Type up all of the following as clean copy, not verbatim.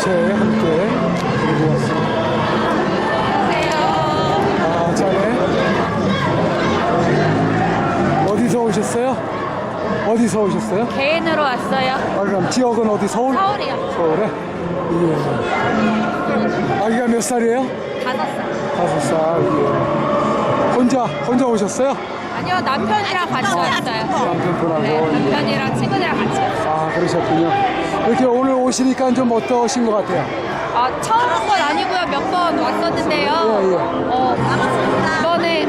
단체 함께 들고 왔습니다. 아, 자네. 어디서 오셨어요? 어디서 오셨어요? 개인으로 왔어요. 아, 그럼 지역은 어디? 서울? 서울이요. 서울에? 예. 아기가 몇 살이에요? 5살. 5살. 예. 혼자 오셨어요? 아니요, 남편이랑 같이 왔어요. 남편분하고. 네, 남편이랑 친구들이랑 같이 왔어요. 아, 그러셨군요. 이렇게 오늘 오시니까 좀 어떠신 것 같아요? 아, 처음 온 건 아니고요. 몇 번 왔었는데요. 예. 이번에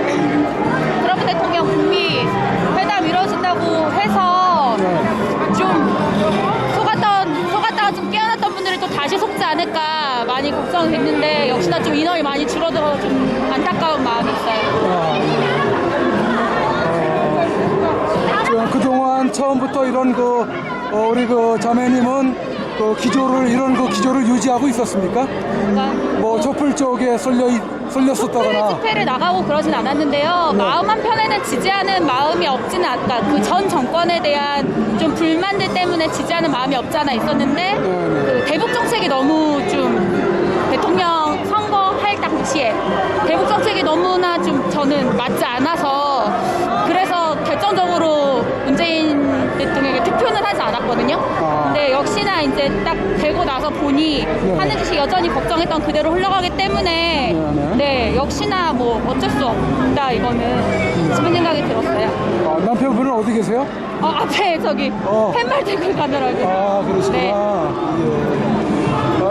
트럼프 대통령 북미 회담 이루어진다고 해서 좀 속았다가 좀 깨어났던 분들이 또 다시 속지 않을까 많이 걱정이 됐는데 역시나 좀 인원이 많이 줄어들어서 좀 안타까운 마음이 있어요. 그동안 처음부터 이런 우리 자매님은 이런 기조를 유지하고 있었습니까? 뭐 촛불 쪽에 쏠렸었다거나. 집회를 나가고 그러진 않았는데요. 네. 마음 한편에는 지지하는 마음이 없지는 않다. 그 전 정권에 대한 좀 불만들 때문에 지지하는 마음이 없지 않아 있었는데 그 대북 정책이 너무 좀 대통령 선거할 당시에 대북 정책이 너무나 좀 저는 맞지 않아서 그래서 결정적으로 문재인 대통령에게 투표는 하지 않았거든요. 근데 역시나 이제 딱 되고 나서 보니 하는 짓이 여전히 걱정했던 그대로 흘러가기 때문에 네, 역시나 뭐 어쩔 수 없다 이거는 싶은 생각이 들었어요. 아, 남편분은 어디 계세요? 앞에 저기 팻말 들고 가더라고요. 아, 그러시구나. 네.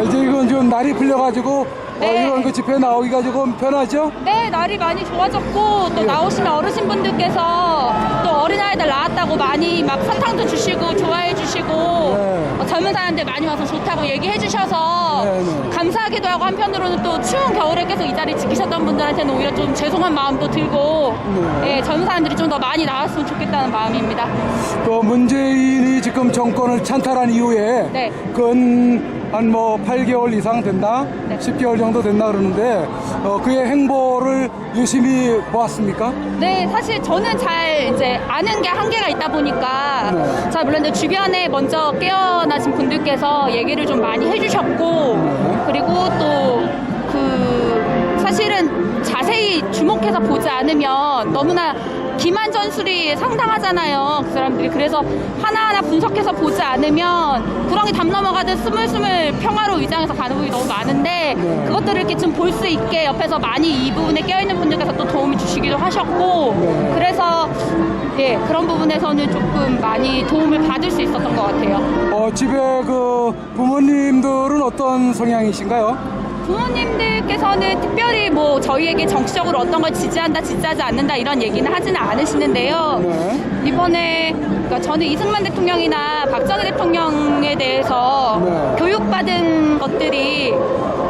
예. 이제 이건 좀 날이 풀려가지고 네. 이런 집회 나오기가 조금 편하죠? 네, 날이 많이 좋아졌고 또 나오시는 어르신분들께서 또 어린아이들 낳았다고 많이 막 사탕도 주시고 좋아해 주시고 젊은 사람들 많이 와서 좋다고 얘기해 주셔서 감사하기도 하고 한편으로는 또 추운 겨울에 계속 이 자리 지키셨던 분들한테는 오히려 좀 죄송한 마음도 들고 예, 젊은 사람들이 좀 더 많이 나왔으면 좋겠다는 마음입니다. 또 문재인이 지금 정권을 찬탈한 이후에 네. 한 8개월 이상 됐나? 네. 10개월 정도 됐나 그러는데 그의 행보를 유심히 보았습니까? 네, 사실 저는 잘 이제 아는 게 한계가 있다 보니까 잘 몰랐는데 주변에 먼저 깨어나신 분들께서 얘기를 좀 많이 해주셨고 그리고 또 사실은 자세히 주목해서 보지 않으면 너무나 기만 전술이 상당하잖아요. 그 사람들이. 그래서 하나하나 분석해서 보지 않으면 구렁이 담 넘어가듯 스물스물 평화로 위장해서 가는 분이 너무 많은데 그것들을 이렇게 좀 볼 수 있게 옆에서 많이 이 부분에 껴있는 분들께서 또 도움이 주시기도 하셨고 그래서 예, 그런 부분에서는 조금 많이 도움을 받을 수 있었던 것 같아요. 집에 부모님들은 어떤 성향이신가요? 부모님들께서는 특별히 뭐 저희에게 정치적으로 어떤 걸 지지한다, 지지하지 않는다 이런 얘기는 하지는 않으시는데요. 이번에 그러니까 저는 이승만 대통령이나 박정희 대통령에 대해서 교육받은 것들이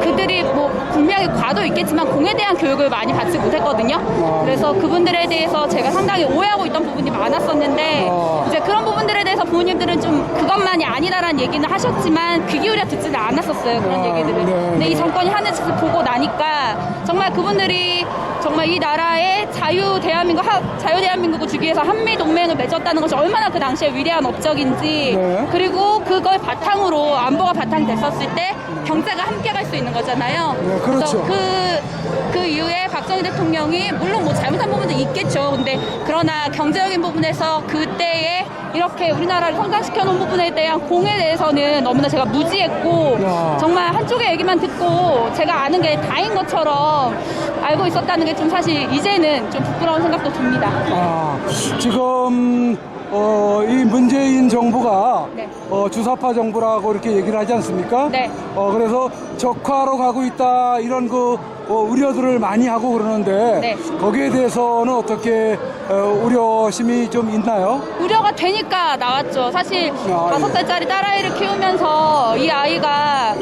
그들이 뭐 분명히 과도 있겠지만 공에 대한 교육을 많이 받지 못했거든요. 그래서 그분들에 대해서 제가 상당히 오해하고 있던 부분이 많았었는데 이제 그런 부분들에 대해서 부모님들은 좀 그것만이 아니다라는 얘기는 하셨지만 귀 기울여 듣지는 않았었어요. 그런 얘기들을. 근데 이 정권이 하는 짓을 보고 나니까 정말 그분들이 정말 이 나라의 자유 대한민국을 주기 위해서 한미 동맹을 맺었다는 것이 얼마나 그 당시에 위대한 업적인지 그리고 그걸 바탕으로 안보가 바탕이 됐었을 때 경제가 함께 갈 수 있는 거잖아요. 그렇죠. 그래서 그 이후에 박정희 대통령이 물론 뭐 잘못한 부분도 있겠죠. 근데 그러나 경제적인 부분에서 그때에 이렇게 우리나라를 성장시켜 놓은 부분에 대한 공에 대해서는 너무나 제가 무지했고 정말 한쪽의 얘기만 듣고 제가 아는 게 다인 것처럼 알고 있었다는 게 좀 사실 이제는 좀 부끄러운 생각도 듭니다. 지금 이 문재인 정부가 네. 주사파 정부라고 이렇게 얘기를 하지 않습니까? 네. 그래서 적화로 가고 있다 이런 우려들을 많이 하고 그러는데 거기에 대해서는 어떻게 우려심이 좀 있나요? 우려가 되니까 나왔죠. 사실 5살짜리 딸아이를 키우면서 이 아이가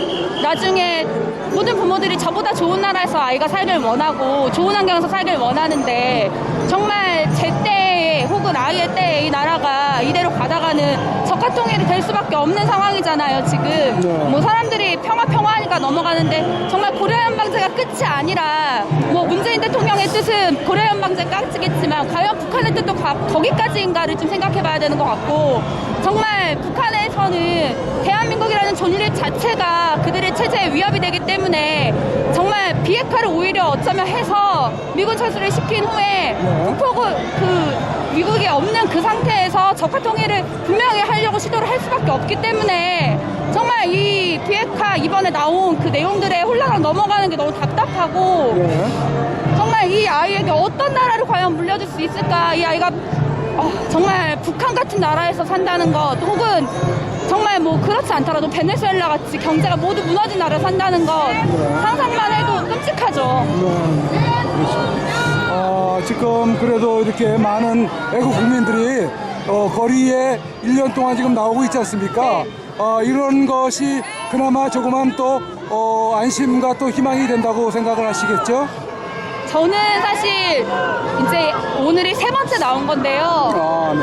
나중에 모든 부모들이 저보다 좋은 나라에서 아이가 살길 원하고 좋은 환경에서 살길 원하는데 정말 제 때에 혹은 아이의 때에 이 나라가 아니라 이대로 가다가는 적화통일이 될 수밖에 없는 상황이잖아요, 지금. 네. 뭐 사람들이 평화하니까 넘어가는데 정말 고려연방제가 끝이 아니라 뭐 문재인 대통령의 뜻은 고려연방제 까지겠지만 과연 북한의 뜻도 거기까지인가를 좀 생각해봐야 되는 것 같고, 정말 북한에서는 대한민국이라는 존립 자체가 그들의 체제에 위협이 되기 때문에 정말 비핵화를 오히려 어쩌면 해서 미군 철수를 시킨 후에 북폭을 미국이 없는 그 상태에서 적화통일을 분명히 하려고 시도를 할 수밖에 없기 때문에 정말 이 비핵화 이번에 나온 그 내용들에 홀라당 넘어가는 게 너무 답답하고, 정말 이 아이에게 어떤 나라를 과연 물려줄 수 있을까. 이 아이가 정말 북한 같은 나라에서 산다는 것, 혹은 정말 뭐 그렇지 않더라도 베네수엘라 같이 경제가 모두 무너진 나라에 산다는 것, 상상만 해도 끔찍하죠. 지금 그래도 이렇게 많은 애국 국민들이 거리에 1년 동안 지금 나오고 있지 않습니까? 이런 것이 그나마 조그만 또 안심과 또 희망이 된다고 생각을 하시겠죠? 저는 사실 이제 오늘이 3번째 나온 건데요.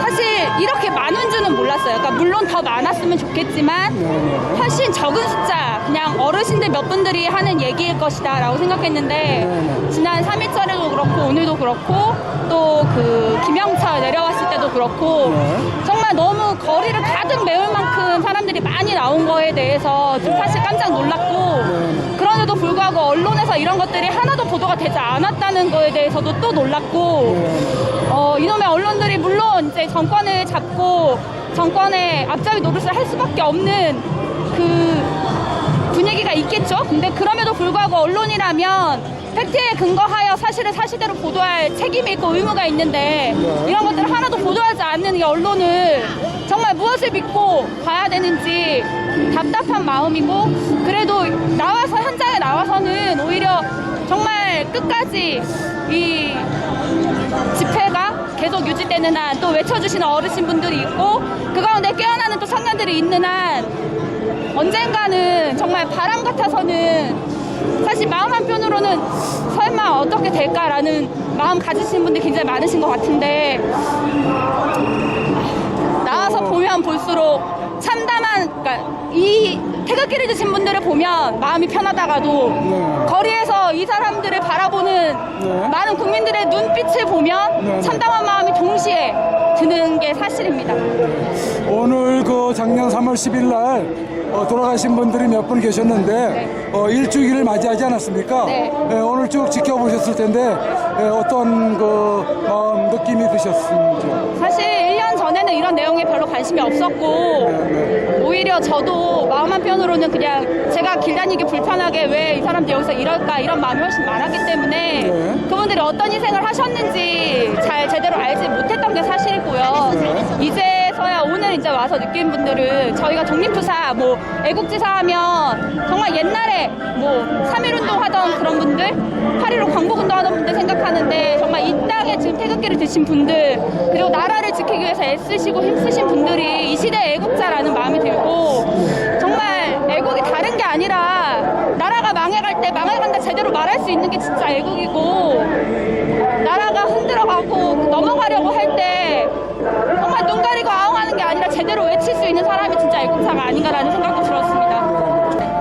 사실 이렇게 많은 줄은 몰랐어요. 그러니까 물론 더 많았으면 좋겠지만 훨씬 적은 숫자, 그냥 어르신들 몇 분들이 하는 얘기일 것이다 라고 생각했는데, 지난 3.1절에도 그렇고 오늘도 그렇고 또 그 김영철 내려왔을 때도 그렇고 정말 너무 거리를 가득 메울 만큼 사람들이 많이 나온 거에 대해서 좀 사실 깜짝 놀랐고, 그런데도 불구하고 언론에서 이런 것들이 하나도 보도가 되지 않았다는 거에 대해서도 또 놀랐고, 이놈의 언론들이 물론 이제 정권을 잡고 정권의 앞잡이 노릇을 할 수밖에 없는 그 분위기가 있겠죠. 근데 그럼에도 불구하고 언론이라면 팩트에 근거하여 사실을 사실대로 보도할 책임이 있고 의무가 있는데, 이런 것들을 하나도 보도하지 않는 이 언론을 정말 무엇을 믿고 봐야 되는지 답답한 마음이고, 그래도 나와서 현장에 나와서는 오히려 정말 끝까지 이 집회가 계속 유지되는 한, 또 외쳐주시는 어르신분들이 있고 그 가운데 깨어나는 또 청년들이 있는 한, 언젠가는 정말 바람 같아서는 사실 마음 한편으로는 설마 어떻게 될까라는 마음 가지신 분들이 굉장히 많으신 것 같은데, 나와서 보면 볼수록 참담한, 그러니까 이 태극기를 드신 분들을 보면 마음이 편하다가도 거리에서 이 사람들을 바라보는 많은 국민들의 눈빛을 보면 참담한 마음이 동시에 드는 게 사실입니다. 오늘 그 작년 3월 10일 날 돌아가신 분들이 몇 분 계셨는데 일주기를 맞이하지 않았습니까? 네. 오늘 쭉 지켜보셨을 텐데 어떤 그 느낌이 드셨습니까? 사실 1년 전에는 이런 내용에 별로 관심이 없었고, 오히려 저도 마음 한편으로는 그냥 제가 길 다니기 불편하게 왜 이 사람들 여기서 이럴까 이런 마음이 훨씬 많았기 때문에 그분들이 어떤 희생을 하셨는지 잘 제대로 알지 못했던 게 사실이고요. 이제서야 오늘 이제 와서 느낀 분들은 저희가 독립투사, 뭐 애국지사 하면 정말 옛날에 뭐 3.1운동 하던 그런 분들, 8.15 광복운동 하던 분들 생각하는데, 정말 이 땅에 지금 태극기를 드신 분들, 그리고 나라를 지키기 위해서 애쓰시고 힘쓰신 분들이 이 시대의 애국자라는 마음이 들고, 정말 애국이 다른 게 아니라 나라가 망해갈 때 망해간다 제대로 말할 수 있는 게 진짜 애국이고, 나라가 흔들어가고 넘어가려고 할 때 정말 눈 가리고 아웅하는 게 아니라 제대로 외칠 수 있는 사람이 진짜 애국자가 아닌가라는 생각도 들었습니다.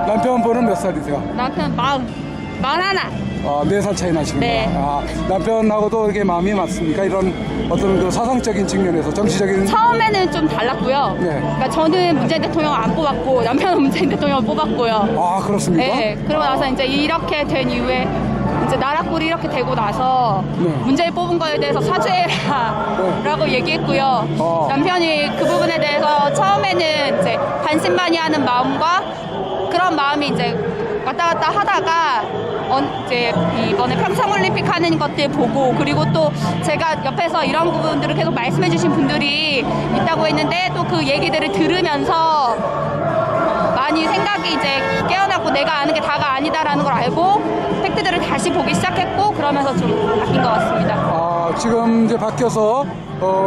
남편분은 몇 살이세요? 남편 41. 4살 차이 나시는구나. 네. 남편하고도 이렇게 마음이 맞습니까? 이런 어떤 그 사상적인 측면에서 정치적인. 처음에는 좀 달랐고요. 네. 그러니까 저는 문재인 대통령 안 뽑았고 남편은 문재인 대통령 뽑았고요. 그렇습니까? 네. 그러고 나서 이제 이렇게 된 이후에 이제 나라꼴이 이렇게 되고 나서 문재인 뽑은 거에 대해서 사죄해라라고 얘기했고요. 남편이 그 부분에 대해서 처음에는 이제 반신반의하는 마음과 그런 마음이 이제 왔다 갔다 하다가 이제 이번에 평창올림픽 하는 것들 보고, 그리고 또 제가 옆에서 이런 부분들을 계속 말씀해 주신 분들이 있다고 했는데, 또 그 얘기들을 들으면서 많이 생각이 이제 깨어났고, 내가 아는 게 다가 아니다라는 걸 알고 팩트들을 다시 보기 시작했고, 그러면서 좀 바뀐 것 같습니다. 지금 이제 바뀌어서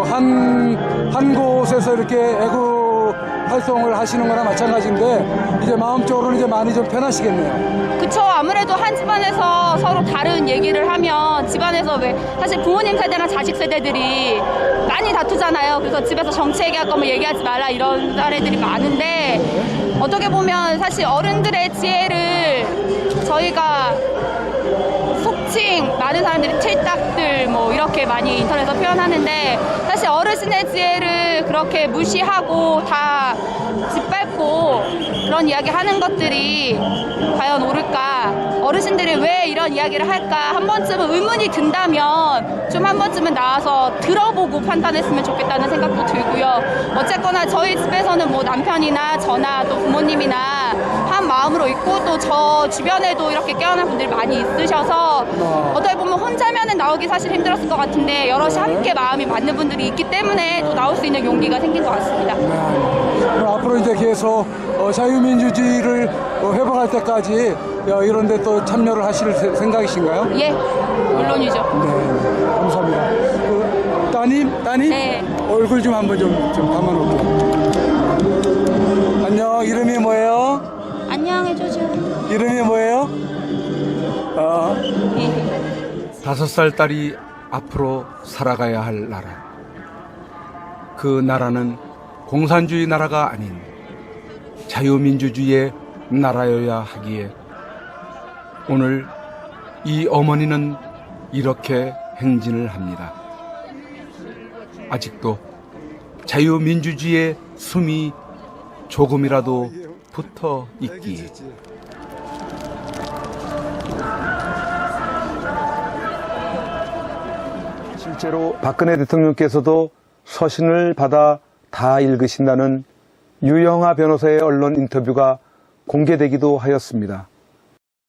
한 곳에서 이렇게 애국 활동을 하시는 거나 마찬가지인데 이제 마음적으로는 이제 많이 좀 편하시겠네요. 그쵸. 아무래도 한 집안에서 서로 다른 얘기를 하면 집안에서 왜 사실 부모님 세대랑 자식 세대들이 많이 다투잖아요. 그래서 집에서 정치 얘기할 거면 얘기하지 말라 이런 사례들이 많은데 어떻게 보면 사실 어른들의 지혜를 저희가 속칭 많은 사람들이 틀딱들 뭐 이렇게 많이 인터넷에서 표현하는데 사실 어르신의 지혜를 그렇게 무시하고 다 짓밟고 그런 이야기 하는 것들이 과연 옳을까? 어르신들이 왜 이런 이야기를 할까? 한 번쯤은 의문이 든다면 좀 한 번쯤은 나와서 들어보고 판단했으면 좋겠다는 생각도 들고요. 어쨌거나 저희 집에서는 뭐 남편이나 저나 또 부모님이나 한 마음으로 있고 또 저 주변에도 이렇게 깨어난 분들이 많이 있으셔서 어떻게 보면 혼자면은 나오기 사실 힘들었을 것 같은데 여럿이 함께 마음이 맞는 분들이 있기 때문에 또 나올 수 있는 용기가 생긴 것 같습니다. 그럼 앞으로 이제 계속 자유민주주의를 회복할 때까지 이런 데 또 참여를 하실 생각이신가요? 예, 물론이죠. 네, 감사합니다. 그 따님? 네. 얼굴 좀 한번 좀 담아놓을게요. 안녕, 이름이 뭐예요? 안녕해주죠. 이름이 뭐예요? 예. 5살 딸이 앞으로 살아가야 할 나라. 그 나라는 공산주의 나라가 아닌 자유민주주의의 나라여야 하기에 오늘 이 어머니는 이렇게 행진을 합니다. 아직도 자유민주주의의 숨이 조금이라도 붙어 있기에. 실제로 박근혜 대통령께서도 서신을 받아 다 읽으신다는 유영하 변호사의 언론 인터뷰가 공개되기도 하였습니다.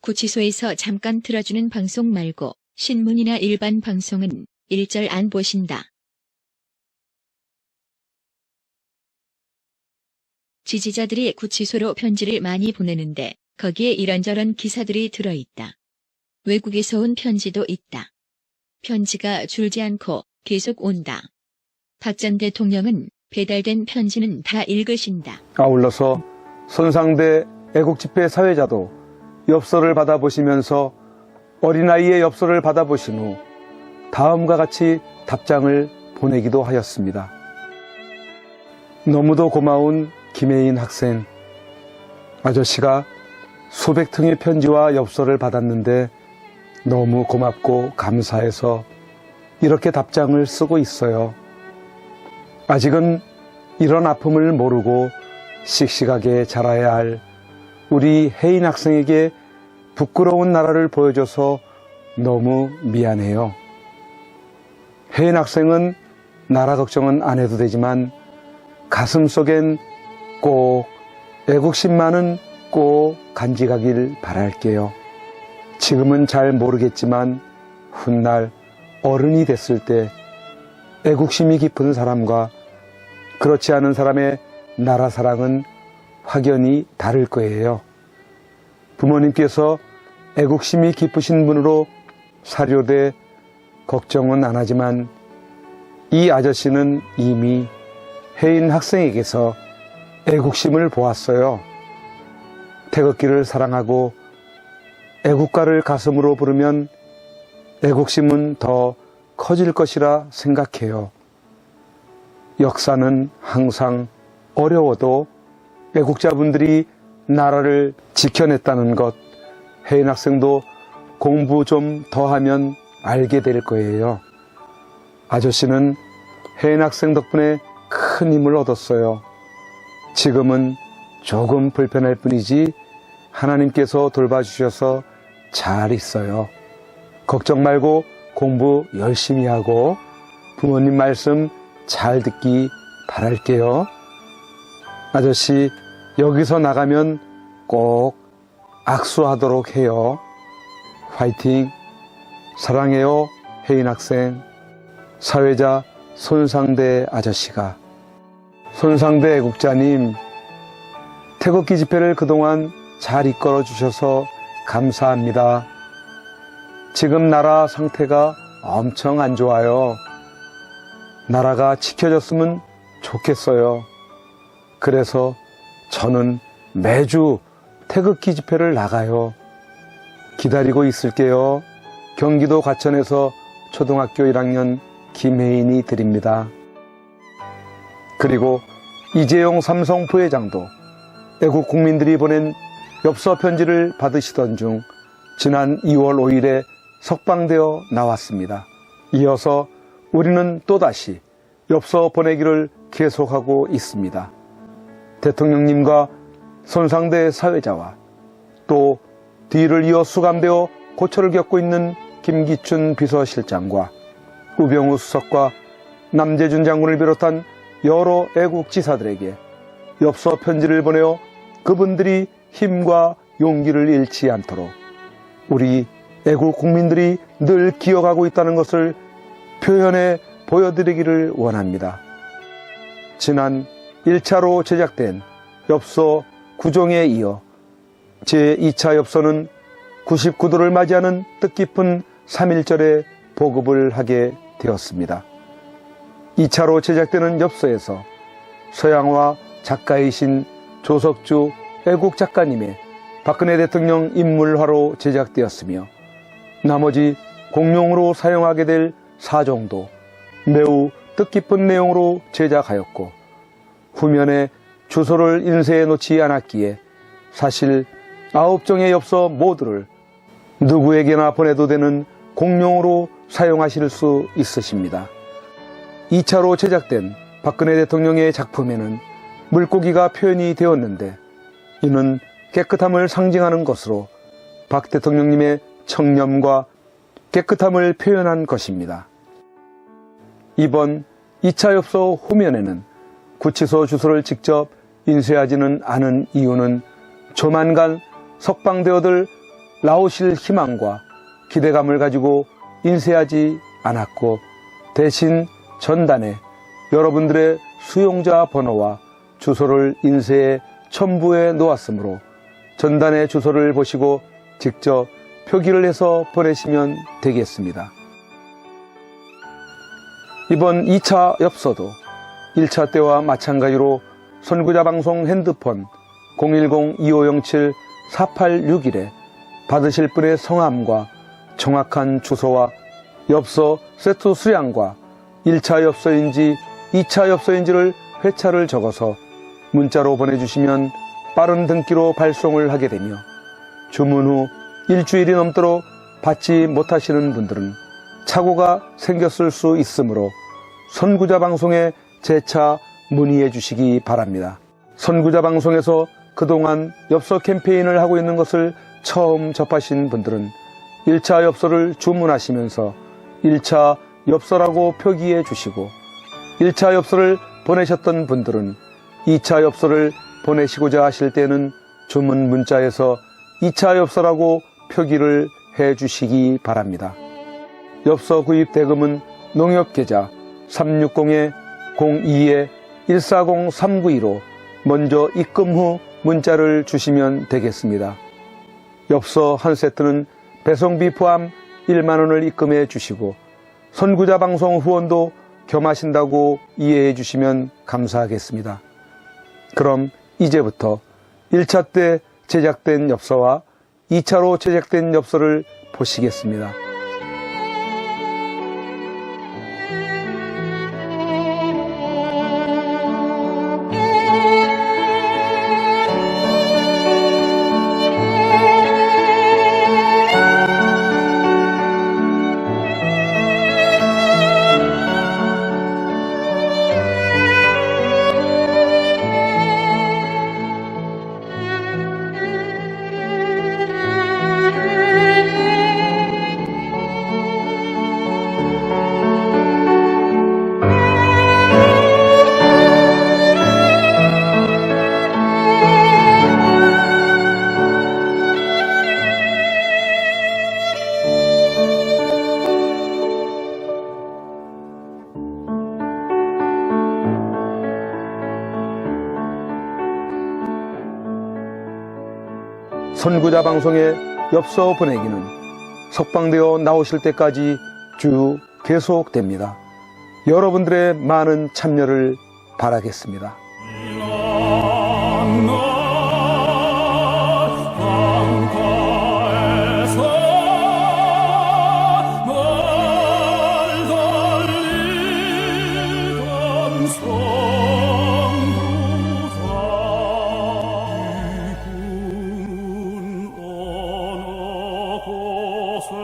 구치소에서 잠깐 틀어주는 방송 말고 신문이나 일반 방송은 일절 안 보신다. 지지자들이 구치소로 편지를 많이 보내는데 거기에 이런저런 기사들이 들어있다. 외국에서 온 편지도 있다. 편지가 줄지 않고 계속 온다. 박 전 대통령은 배달된 편지는 다 읽으신다. 아울러서 손상대 애국집회 사회자도 엽서를 받아보시면서 어린아이의 엽서를 받아보신 후 다음과 같이 답장을 보내기도 하였습니다. 너무도 고마운 김혜인 학생, 아저씨가 수백 통의 편지와 엽서를 받았는데 너무 고맙고 감사해서 이렇게 답장을 쓰고 있어요. 아직은 이런 아픔을 모르고 씩씩하게 자라야 할 우리 혜인 학생에게 부끄러운 나라를 보여줘서 너무 미안해요. 혜인 학생은 나라 걱정은 안 해도 되지만 가슴속엔 꼭 애국심만은 꼭 간직하길 바랄게요. 지금은 잘 모르겠지만 훗날 어른이 됐을 때 애국심이 깊은 사람과 그렇지 않은 사람의 나라 사랑은 확연히 다를 거예요. 부모님께서 애국심이 깊으신 분으로 사료돼 걱정은 안 하지만 이 아저씨는 이미 혜인 학생에게서 애국심을 보았어요. 태극기를 사랑하고 애국가를 가슴으로 부르면 애국심은 더 커질 것이라 생각해요. 역사는 항상 어려워도 애국자분들이 나라를 지켜냈다는 것, 혜인 학생도 공부 좀 더 하면 알게 될 거예요. 아저씨는 혜인 학생 덕분에 큰 힘을 얻었어요. 지금은 조금 불편할 뿐이지 하나님께서 돌봐주셔서 잘 있어요. 걱정 말고 공부 열심히 하고 부모님 말씀 잘 듣기 바랄게요. 아저씨 여기서 나가면 꼭 악수하도록 해요. 화이팅! 사랑해요, 혜인 학생. 사회자 손상대 아저씨가. 손상대 애국자님, 태극기 집회를 그동안 잘 이끌어 주셔서 감사합니다. 지금 나라 상태가 엄청 안 좋아요. 나라가 지켜졌으면 좋겠어요. 그래서 저는 매주 태극기 집회를 나가요. 기다리고 있을게요. 경기도 과천에서 초등학교 1학년 김혜인이 드립니다. 그리고 이재용 삼성 부회장도 애국 국민들이 보낸 엽서 편지를 받으시던 중 지난 2월 5일에 석방되어 나왔습니다. 이어서 우리는 또다시 엽서 보내기를 계속하고 있습니다. 대통령님과 손상대 사회자와 또 뒤를 이어 수감되어 고초를 겪고 있는 김기춘 비서실장과 우병우 수석과 남재준 장군을 비롯한 여러 애국지사들에게 엽서 편지를 보내어 그분들이 힘과 용기를 잃지 않도록 우리 애국 국민들이 늘 기억하고 있다는 것을 표현해 보여드리기를 원합니다. 지난 1차로 제작된 엽서 9종에 이어 제2차 엽서는 99도를 맞이하는 뜻깊은 3.1절에 보급을 하게 되었습니다. 2차로 제작되는 엽서에서 서양화 작가이신 조석주 애국 작가님의 박근혜 대통령 인물화로 제작되었으며 나머지 공용으로 사용하게 될 4종도 매우 뜻깊은 내용으로 제작하였고 후면에 주소를 인쇄해 놓지 않았기에 사실 9종의 엽서 모두를 누구에게나 보내도 되는 공용으로 사용하실 수 있으십니다. 2차로 제작된 박근혜 대통령의 작품에는 물고기가 표현이 되었는데 이는 깨끗함을 상징하는 것으로 박 대통령님의 청렴과 깨끗함을 표현한 것입니다. 이번 2차 엽서 후면에는 구치소 주소를 직접 인쇄하지는 않은 이유는 조만간 석방되어들 나오실 희망과 기대감을 가지고 인쇄하지 않았고 대신 전단에 여러분들의 수용자 번호와 주소를 인쇄해 첨부해 놓았으므로 전단의 주소를 보시고 직접 표기를 해서 보내시면 되겠습니다. 이번 2차 엽서도 1차 때와 마찬가지로 선구자 방송 핸드폰 010-2507-4861에 받으실 분의 성함과 정확한 주소와 엽서 세트 수량과 1차 엽서인지 2차 엽서인지를 회차를 적어서 문자로 보내주시면 빠른 등기로 발송을 하게 되며 주문 후 일주일이 넘도록 받지 못하시는 분들은 착오가 생겼을 수 있으므로 선구자 방송에 재차 문의해 주시기 바랍니다. 선구자 방송에서 그동안 엽서 캠페인을 하고 있는 것을 처음 접하신 분들은 1차 엽서를 주문하시면서 1차 엽서라고 표기해 주시고 1차 엽서를 보내셨던 분들은 2차 엽서를 보내시고자 하실 때는 주문 문자에서 2차 엽서라고 표기를 해 주시기 바랍니다. 엽서 구입 대금은 농협계좌 360-02-140-392로 먼저 입금 후 문자를 주시면 되겠습니다. 엽서 한 세트는 배송비 포함 1만 원을 입금해 주시고 선구자 방송 후원도 겸하신다고 이해해 주시면 감사하겠습니다. 그럼 이제부터 1차 때 제작된 엽서와 2차로 제작된 엽서를 보시겠습니다. 선구자 방송의 엽서 보내기는 석방되어 나오실 때까지 쭉 계속됩니다. 여러분들의 많은 참여를 바라겠습니다. 곳에